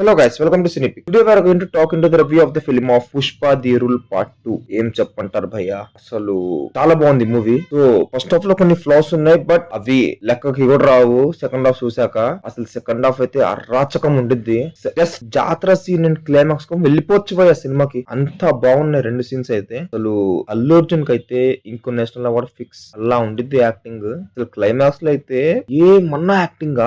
Hello guys, welcome to Cinepic. Today we are going to talk into the review of the film of Pushpa The Rule Part 2. ఏం చెప్పంటారు భయ్యా, అసలు చాలా బాగుంది movie. So first half లో కొన్ని floss ఉన్నాయి, but అవి లెక్కకి కూడా రావు. సెకండ్ హాఫ్ చూసాక అసలు సెకండ్ హాఫ్ అయితే అరాచకం ఉండిద్ది. జస్ట్ జాతర సీన్ అండ్ క్లైమాక్స్ కు వెళ్ళిపోవచ్చు భయ్యా సినిమాకి. అంత బాగున్నాయి రెండు సీన్స్ అయితే. అసలు అల్లు అర్జున్ కి అయితే ఇంకో నేషనల్ అవార్డ్ ఫిక్స్. అలా ఉండిద్ది యాక్టింగ్. అసలు క్లైమాక్స్ లో అయితే ఏమన్నా యాక్టింగ్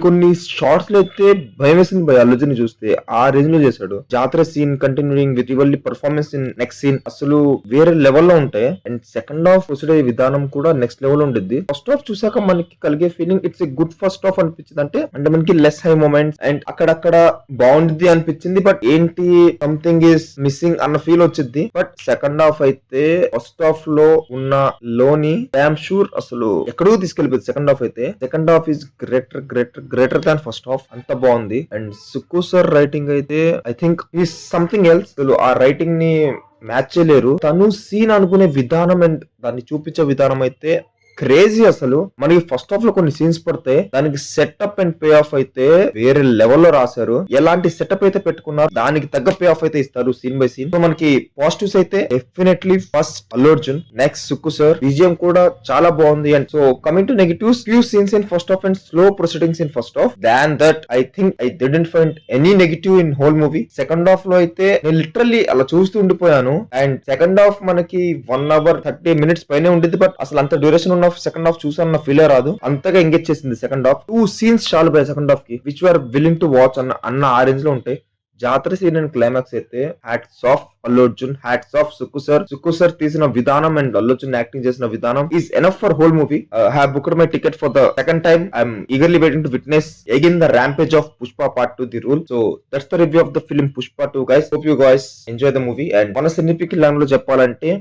కొన్ని షార్ట్స్ లో అయితే భయం వేసింది భయ్యా. అల్లుజుని చూస్తే ఆ రేంజ్ లో చేశాడు. జాతర scene continuing with rivalry performance in next scene అసలు వేరే లెవెల్ లో ఉంటాయి. అండ్ సెకండ్ హాఫ్ ప్రొసీడ్ అయ్యే విధానం కూడా నెక్స్ట్ లెవెల్ ఉంటుంది. ఫస్ట్ హాఫ్ చూసాక మనకి కలిగే feeling it's a good first half అనిపించింది. అంటే మనకి లెస్ హై మూమెంట్స్ అండ్ అక్కడక్కడ బాగుంది అనిపించింది, బట్ ఏంటి సంథింగ్ ఈస్ మిస్సింగ్ అన్న ఫీల్ వచ్చింది. బట్ సెకండ్ హాఫ్ అయితే ఫస్ట్ హాఫ్ లో ఉన్న లోని డామ్ షూర్ అసలు ఎక్కడో తీసుకెళ్ళిపోయింది. సెకండ్ హాఫ్ అయితే second half is greater than first half. అంత బాగుంది. అండ్ సుక్కు సార్ రైటింగ్ అయితే I think is something else. ఆ రైటింగ్ ని మ్యాచ్ చేయలేరు. తను సీన్ అనుకునే విధానం అండ్ దాన్ని చూపించే విధానం అయితే క్రేజీ. అసలు మనకి ఫస్ట్ హాఫ్ లో కొన్ని సీన్స్ పడితే దానికి సెటప్ అండ్ పే ఆఫ్ అయితే వేరే లెవెల్లో రాశారు. ఎలాంటి సెటప్ అయితే పెట్టుకున్నారు దానికి తగ్గ పే ఆఫ్ అయితే ఇస్తారు సీన్ బై సీన్. సో మనకి పాజిటివ్స్ అయితే definitely first Allu Arjun, next Sukku sir విజయం కూడా చాలా బాగుంది. And so coming to negatives, few scenes in first half and slow proceedings in first half. Than that I think I didn't find any negative in whole movie. Second half లో అయితే నేను literally అలా చూస్తూ ఉండిపోయాను. And second half మనకి 1 hour 30 minutes పైనే ఉంటుంది, but అసలు అంత డ్యూరేషన్ ఉన్న సెకండ్ హాఫ్ చూసాను ఫీల్ రాదు. అంతగా ఎంగేజ్ చేసింది సెకండ్ హాఫ్. 2 scenes చాలు బై సెకండ్ హాఫ్ కి which are willing to watch అన్న ఆ రేంజ్ లో ఉంటాయి. జాతర సీన్ అండ్ క్లైమాక్స్ అయితే hats off Allu Arjun, hats off Sukku sir. Sukku sir తీసిన విధానం అండ్ అల్లు అర్జున్ యాక్టింగ్ చేసిన విధానం is enough for whole movie. Have booked my ticket for the second time. I'm eagerly waiting to witness again the rampage of Pushpa part 2 the rule. So that's the review of the film Pushpa 2 guys. Hope you guys enjoy the movie. And మన సినిపిక్ language లో చెప్పాలంటే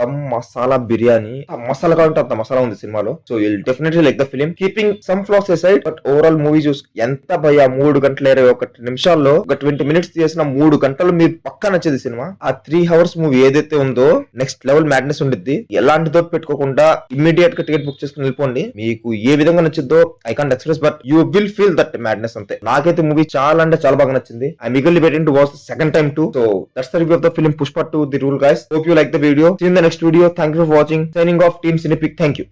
దమ్ మసాలా బిర్యానీ, మసాలా కావాలంటే అంత మసాలా ఉంది సినిమాలో. So will definitely like the film, keeping some floss aside. But overall movie చూసి ఎంత భయ 3 గంటల 21 నిమిషాల్లో ఒక 20 minutes చేసిన 3 గంటలు మీరు పక్కా నచ్చేది సినిమా. ఆ 3 hours మూవీ ఏదైతే ఉందో నెక్స్ట్ లెవెల్ మ్యాడ్నెస్ ఉండిద్ది. ఎలాంటి దోట్ పెట్టుకోకుండా ఇమ్మీడియట్ గా టికెట్ బుక్ చేసుకుని వెళ్ళిపోండి. మీకు ఏ విధంగా నచ్చిద్దో I can't express, but you will feel that madness అంతే. నాకైతే మూవీ చాలా అంటే చాలా బాగా నచ్చింది. I'm eagerly waiting to watch the second time too. So that's the review of the film Pushpa 2 The Rule guys. Hope you like the video. See you in the next video. Thank you for watching. Signing off, Team Cinepic. Thank you.